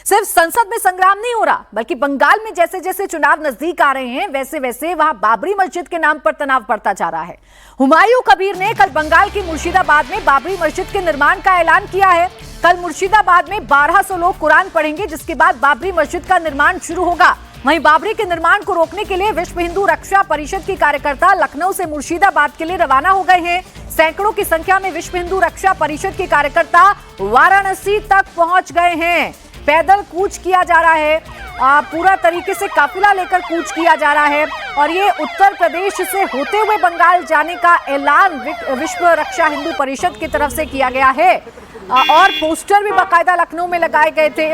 सिर्फ संसद में संग्राम नहीं हो रहा, बल्कि बंगाल में जैसे जैसे चुनाव नजदीक आ रहे हैं वैसे वैसे वहां बाबरी मस्जिद के नाम पर तनाव बढ़ता जा रहा है। हुमायूं कबीर ने कल बंगाल की मुर्शिदाबाद में बाबरी मस्जिद के निर्माण का ऐलान किया है। कल मुर्शिदाबाद में 1200 लोग कुरान पढ़ेंगे, जिसके बाद बाबरी मस्जिद का निर्माण शुरू होगा। वहीं बाबरी के निर्माण को रोकने के लिए विश्व हिंदू रक्षा परिषद के कार्यकर्ता लखनऊ से मुर्शिदाबाद के लिए रवाना हो गए हैं। सैकड़ों की संख्या में विश्व हिंदू रक्षा परिषद के कार्यकर्ता वाराणसी तक पहुंच गए हैं। पैदल कूच किया जा रहा है, पूरा तरीके से काफिला लेकर कूच किया जा रहा है और ये उत्तर प्रदेश से होते हुए बंगाल जाने का ऐलान विश्व रक्षा हिंदू परिषद की तरफ से किया गया है। और पोस्टर भी बाकायदा लखनऊ में लगाए गए थे।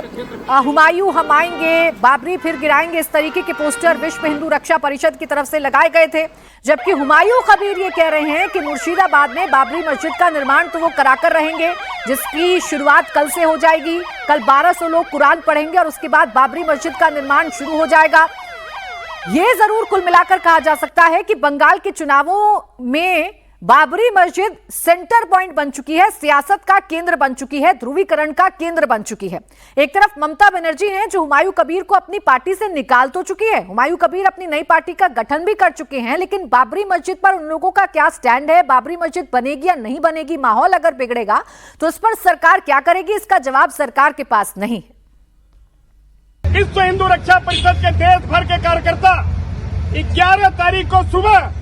हुमायूं हम आएंगे, बाबरी फिर गिराएंगे, इस तरीके के पोस्टर विश्व हिंदू रक्षा परिषद की तरफ से लगाए गए थे। जबकि हुमायूं कबीर ये कह रहे हैं कि मुर्शिदाबाद में बाबरी मस्जिद का निर्माण तो वो कराकर रहेंगे, जिसकी शुरुआत कल से हो जाएगी। कल 1200 लोग कुरान पढ़ेंगे और उसके बाद बाबरी मस्जिद का निर्माण शुरू हो जाएगा। ये जरूर कुल मिलाकर कहा जा सकता है कि बंगाल के चुनावों में बाबरी मस्जिद सेंटर पॉइंट बन चुकी है, सियासत का केंद्र बन चुकी है, ध्रुवीकरण का केंद्र बन चुकी है। एक तरफ ममता बनर्जी हैं जो हुमायूं कबीर को अपनी पार्टी से निकाल तो चुकी है। हुमायूं कबीर अपनी नई पार्टी का गठन भी कर चुके हैं, लेकिन बाबरी मस्जिद पर उन लोगों का क्या स्टैंड है, बाबरी मस्जिद बनेगी या नहीं बनेगी, माहौल अगर बिगड़ेगा तो इस पर सरकार क्या करेगी, इसका जवाब सरकार के पास नहीं है। विश्व हिंदू रक्षा परिषद के देश भर के कार्यकर्ता 11 तारीख को सुबह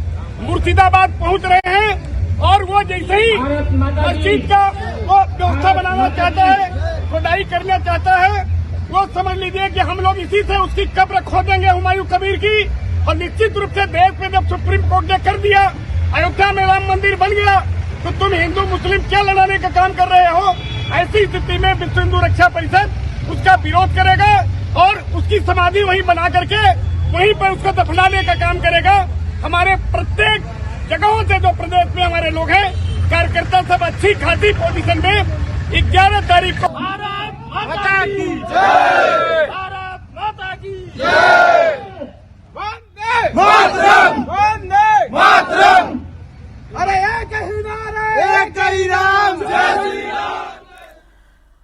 मुर्शिदाबाद पहुंच रहे हैं और वो जैसे ही मस्जिद का वो व्यवस्था बनाना चाहता है, खुदाई करना चाहता है, वो समझ लीजिए कि हम लोग इसी से उसकी कब्र खोदेंगे हुमायूं कबीर की। और निश्चित रूप से देश में जब सुप्रीम कोर्ट ने कर दिया, अयोध्या में राम मंदिर बन गया, तो तुम हिंदू मुस्लिम क्या लड़ाने का काम कर रहे हो। ऐसी स्थिति में विश्व हिंदू रक्षा परिषद उसका विरोध करेगा और उसकी समाधि वहीं बना करके वहीं पर उसको दफनाने का काम करेगा। हमारे प्रत्येक जगहों से जो प्रदेश में हमारे लोग हैं, कार्यकर्ता सब अच्छी खासी पोजीशन में 11 तारीख को भारत माता की जय, भारत माता की जय, वंदे मातरम, वंदे मातरम, अरे एक ही नारा, एक ही राम, जय श्री राम।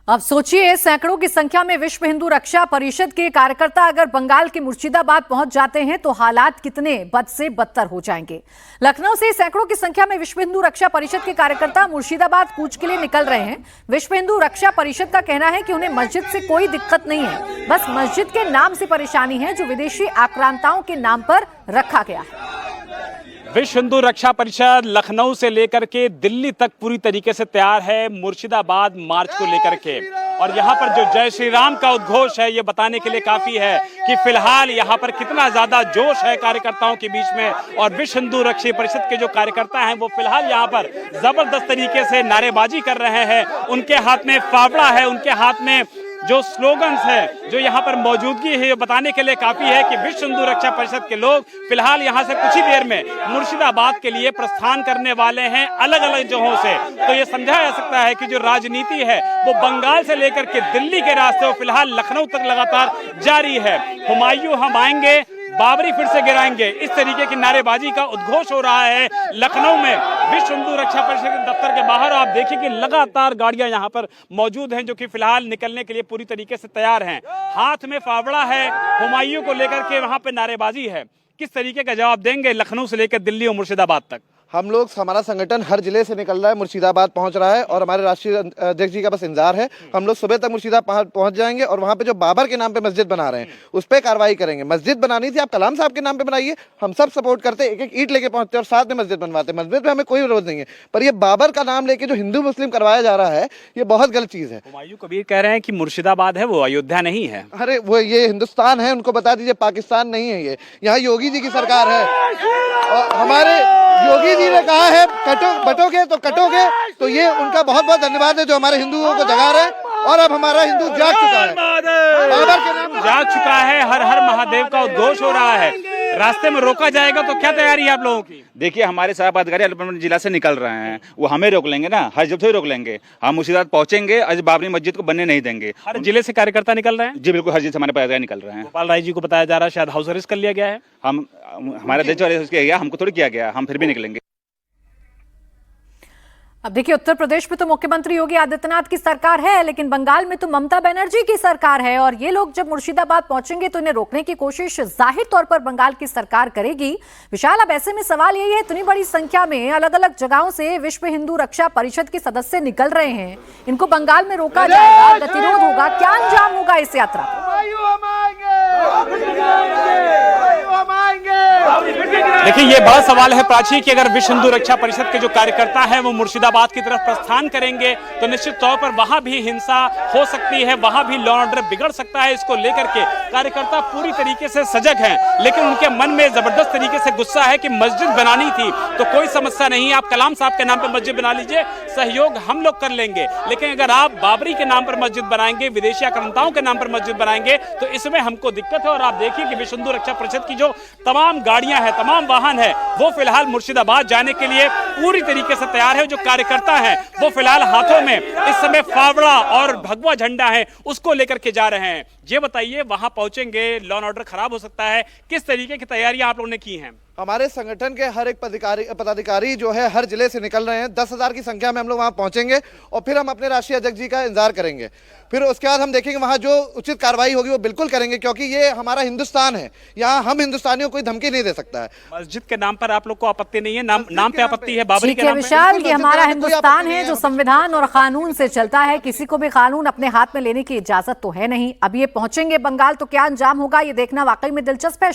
अब सोचिए, सैकड़ों की संख्या में विश्व हिंदू रक्षा परिषद के कार्यकर्ता अगर बंगाल के मुर्शिदाबाद पहुंच जाते हैं तो हालात कितने बद से बदतर हो जाएंगे। लखनऊ से सैकड़ों की संख्या में विश्व हिंदू रक्षा परिषद के कार्यकर्ता मुर्शिदाबाद कूच के लिए निकल रहे हैं। विश्व हिंदू रक्षा परिषद का कहना है कि उन्हें मस्जिद से कोई दिक्कत नहीं है, बस मस्जिद के नाम से परेशानी है जो विदेशी आक्रांताओं के नाम पर रखा गया है। विश्व हिंदू रक्षा परिषद लखनऊ से लेकर के दिल्ली तक पूरी तरीके से तैयार है मुर्शिदाबाद मार्च को लेकर के। और यहाँ पर जो जय श्री राम का उद्घोष है, ये बताने के लिए काफी है कि फिलहाल यहाँ पर कितना ज्यादा जोश है कार्यकर्ताओं के बीच में। और विश्व हिंदू रक्षा परिषद के जो कार्यकर्ता हैं वो फिलहाल यहाँ पर जबरदस्त तरीके से नारेबाजी कर रहे हैं। उनके हाथ में फावड़ा है, उनके हाथ में जो स्लोगन्स है, जो यहाँ पर मौजूदगी है, ये बताने के लिए काफी है कि विश्व हिंदू रक्षा परिषद के लोग फिलहाल यहाँ से कुछ ही देर में मुर्शिदाबाद के लिए प्रस्थान करने वाले हैं अलग अलग जगहों से। तो ये समझा जा सकता है कि जो राजनीति है वो बंगाल से लेकर के दिल्ली के रास्ते वो फिलहाल लखनऊ तक लगातार जारी है। हुमायूं हम आएंगे, बाबरी फिर से गिराएंगे, इस तरीके की नारेबाजी का उद्घोष हो रहा है लखनऊ में विश्व हिंदू रक्षा परिषद के दफ्तर के बाहर। आप देखिए कि लगातार गाड़ियां यहां पर मौजूद हैं जो कि फिलहाल निकलने के लिए पूरी तरीके से तैयार हैं। हाथ में फावड़ा है, हुमायूं को लेकर के वहां पे नारेबाजी है। किस तरीके का जवाब देंगे लखनऊ से लेकर दिल्ली और मुर्शिदाबाद तक? हम लोग, हमारा संगठन हर जिले से निकल रहा है, मुर्शिदाबाद पहुंच रहा है और हमारे राष्ट्रीय अध्यक्ष जी का बस इंतजार है। हम लोग सुबह तक मुर्शिदाबाद पहुंच जाएंगे और वहां पे जो बाबर के नाम पे मस्जिद बना रहे हैं उस पर कार्रवाई करेंगे। मस्जिद बनानी थी, आप कलाम साहब के नाम पे बनाइए, हम सब सपोर्ट करते, एक एक ईंट लेके पहुंचते और साथ में मस्जिद बनवाते। मस्जिद में हमें कोई विरोध नहीं है, पर ये बाबर का नाम लेके जो हिंदू मुस्लिम करवाया जा रहा है ये बहुत गलत चीज है। हुमायूं कबीर कह रहे हैं कि मुर्शिदाबाद है वो अयोध्या नहीं है। अरे वो ये हिंदुस्तान है, उनको बता दीजिए पाकिस्तान नहीं है। ये यहाँ योगी जी की सरकार है और हमारे योगी जी ने कहा है बटोगे तो कटोगे। तो ये उनका बहुत बहुत धन्यवाद है जो हमारे हिंदुओं को जगा रहे हैं। और अब हमारा हिंदू जाग चुका है, बाबर के नाम जाग चुका है, हर हर महादेव का उद्घोष हो रहा है। रास्ते में रोका जाएगा तो क्या तैयारी है आप लोगों की? देखिए, हमारे साहब अधिकारी अलीगढ़ जिला से निकल रहे हैं, वो हमें रोक लेंगे ना, हर जगह रोक लेंगे। हम मुर्शिदाबाद पहुंचेंगे, आज बाबरी मस्जिद को बनने नहीं देंगे। हर जिले से कार्यकर्ता निकल रहे हैं? जी बिल्कुल, हर जिले से हमारे पदाधिकारी निकल रहे हैं। गोपाल राय जी को बताया जा रहा है शायद हाउस अरेस्ट कर लिया गया है। हमारे अध्यक्ष किया गया, हमको थोड़ी किया गया, हम फिर भी निकलेंगे। अब देखिए, उत्तर प्रदेश में तो मुख्यमंत्री योगी आदित्यनाथ की सरकार है, लेकिन बंगाल में तो ममता बनर्जी की सरकार है। और ये लोग जब मुर्शिदाबाद पहुंचेंगे तो इन्हें रोकने की कोशिश जाहिर तौर पर बंगाल की सरकार करेगी। विशाल, अब ऐसे में सवाल यही है, इतनी बड़ी संख्या में अलग अलग जगहों से विश्व हिंदू रक्षा परिषद के सदस्य निकल रहे हैं, इनको बंगाल में रोका जाएगा, गतिरोध होगा, क्या अंजाम होगा इस यात्रा का? देखिए, ये बड़ा सवाल है प्राची कि अगर विश्व हिंदू रक्षा परिषद के जो कार्यकर्ता हैं वो मुर्शिदाबाद की तरफ प्रस्थान करेंगे तो निश्चित तौर पर वहां भी हिंसा हो सकती है, वहां भी लॉ एंड ऑर्डर बिगड़ सकता है। इसको लेकर के कार्यकर्ता पूरी तरीके से सजग हैं, लेकिन उनके मन में जबरदस्त तरीके से गुस्सा है कि मस्जिद बनानी थी तो कोई समस्या नहीं, आप कलाम साहब के नाम पर मस्जिद बना लीजिए, सहयोग हम लोग कर लेंगे। लेकिन अगर आप बाबरी के नाम पर मस्जिद बनाएंगे, विदेशी आक्रांताओं के नाम पर मस्जिद बनाएंगे तो इसमें हमको दिक्कत है। और आप देखिए कि विश्व हिंदू रक्षा परिषद की जो तमाम गाड़ियां हैं, तमाम वाहन है, वो फिलहाल मुर्शिदाबाद जाने के लिए पूरी तरीके से तैयार है। जो कार्यकर्ता हैं वो फिलहाल हाथों में इस समय फावड़ा और भगवा झंडा है, उसको लेकर के जा रहे हैं। ये बताइए, वहां पहुंचेंगे, लॉ एंड ऑर्डर खराब हो सकता है, किस तरीके की तैयारियां आप लोगों ने की हैं? हमारे संगठन के हर एक पदाधिकारी जो है हर जिले से निकल रहे हैं। 10,000 की संख्या में हम लोग वहां पहुंचेंगे और फिर हम अपने राष्ट्रीय अध्यक्ष जी का इंतजार करेंगे। फिर उसके बाद हम देखेंगे वहां जो उचित कार्रवाई होगी वो बिल्कुल करेंगे, क्योंकि ये हमारा हिंदुस्तान है, यहाँ हम हिंदुस्तानियों को कोई धमकी नहीं दे सकता है। मस्जिद के नाम पर आप लोग को आपत्ति नहीं है? नाम पे आपत्ति है बाबरी के नाम पे? विशाल, ये हमारा हिंदुस्तान है जो संविधान और कानून से चलता है, किसी को भी कानून अपने हाथ में लेने की इजाजत तो है नहीं। अब ये पहुंचेंगे बंगाल तो क्या अंजाम होगा, ये देखना वाकई में दिलचस्प है।